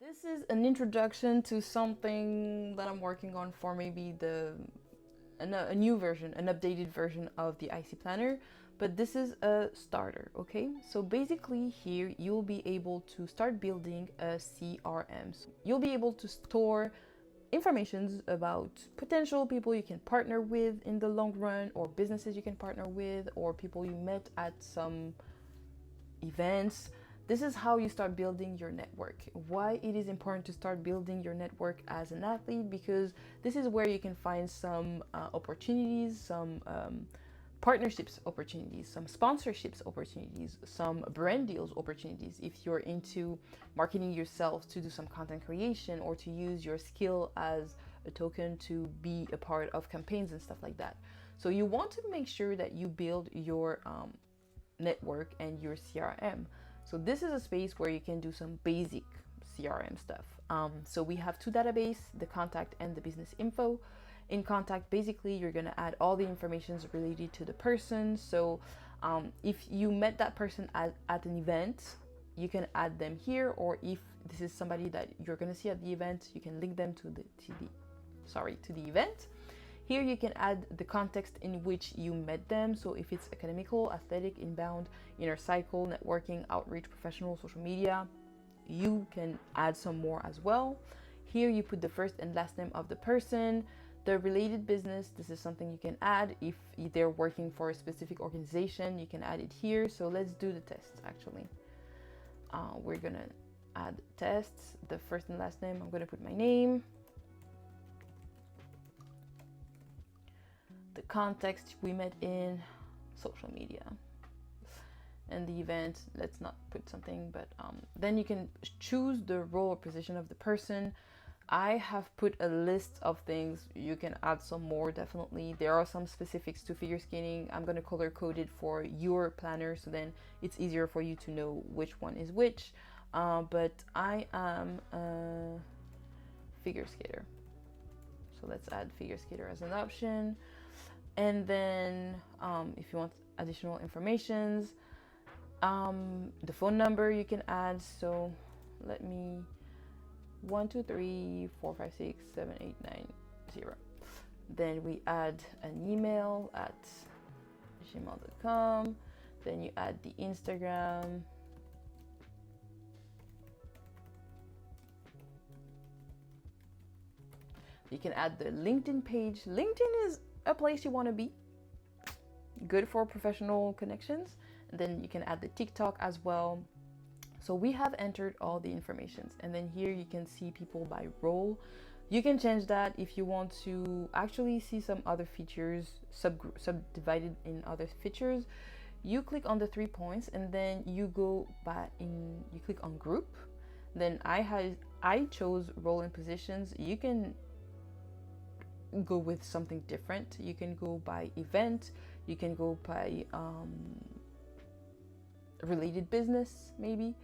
This is an introduction to something that I'm working on for maybe a new version, an updated version of the Icee Planner, but this is a starter, okay? So basically here you'll be able to start building a CRM. So you'll be able to store informations about potential people you can partner with in the long run, or businesses you can partner with, or people you met at some events. This is how you start building your network. Why it is important to start building your network as an athlete, because this is where you can find some opportunities, some partnerships opportunities, some sponsorships opportunities, some brand deals opportunities if you're into marketing yourself, to do some content creation, or to use your skill as a token to be a part of campaigns and stuff like that. So you want to make sure that you build your network and your CRM. So this is a space where you can do some basic CRM stuff. So we have two databases, the contact and the business info. In contact, basically, you're gonna add all the information related to the person. So if you met that person at an event, you can add them here, or if this is somebody that you're gonna see at the event, you can link them to the event. Here you can add the context in which you met them. So if it's academical, athletic, inbound, inner cycle, networking, outreach, professional, social media, you can add some more as well. Here you put the first and last name of the person. The related business, this is something you can add. If they're working for a specific organization, you can add it here. So let's do the tests actually. We're gonna add tests, the first and last name. I'm gonna put my name. The context we met in social media, and the event, let's not put something, but then you can choose the role or position of the person. I have put a list of things. You can add some more, definitely. There are some specifics to figure skating. I'm going to color code it for your planner, so then it's easier for you to know which one is which. But I am a figure skater, so let's add figure skater as an option. And then if you want additional informations, the phone number you can add. So let me 1 2 3 4 5 6 7 8 9 0. Then we add an email at gmail.com. Then you add the Instagram. You can add the LinkedIn page. LinkedIn is a place you want to be, good for professional connections. And then you can add the TikTok as well. So we have entered all the informations, and then here you can see people by role. You can change that if you want to actually see some other features subdivided in other features. You click on the 3 points, and then you go you click on group. Then I chose role and positions. You can go with something different. You can go by event, you can go by related business, maybe.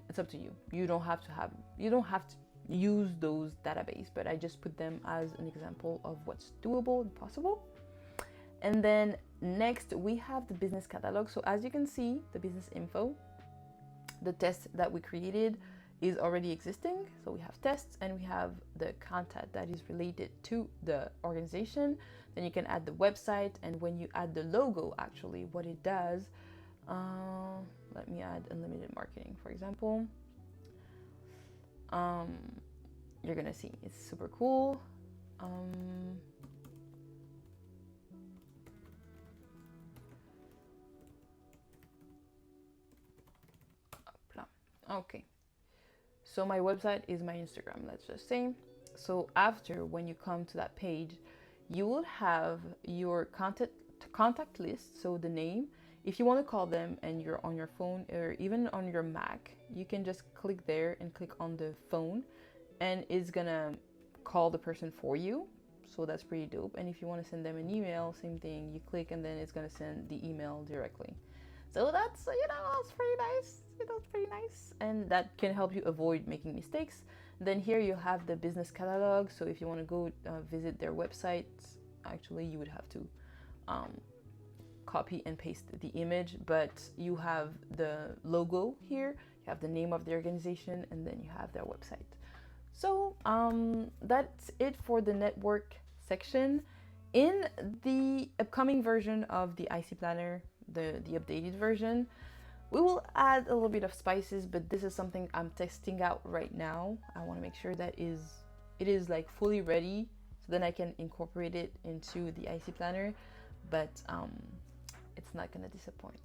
It's up to you. You don't have to use those database, but I just put them as an example of what's doable and possible. And then next we have the business catalog. So as you can see, the business info, the test that we created is already existing. So we have tests, and we have the content that is related to the organization. Then you can add the website, and when you add the logo, actually what it does, let me add unlimited marketing, for example. You're gonna see it's super cool. Okay. So my website is my Instagram, let's just say. So after, when you come to that page, you will have your contact list, so the name. If you want to call them and you're on your phone or even on your Mac, you can just click there and click on the phone, and it's gonna call the person for you. So that's pretty dope. And if you want to send them an email, same thing, you click and then it's gonna send the email directly. So that's, that's pretty nice. That's pretty nice, and that can help you avoid making mistakes. Then here you have the business catalog. So if you want to go visit their website, actually you would have to copy and paste the image, but you have the logo here. you have the name of the organization, and then you have their website. So that's it for the network section. In the upcoming version of the Icee Planner, the updated version, we will add a little bit of spices, but this is something I'm testing out right now. I want to make sure that it is like fully ready, so then I can incorporate it into the Icee Planner, but it's not gonna disappoint.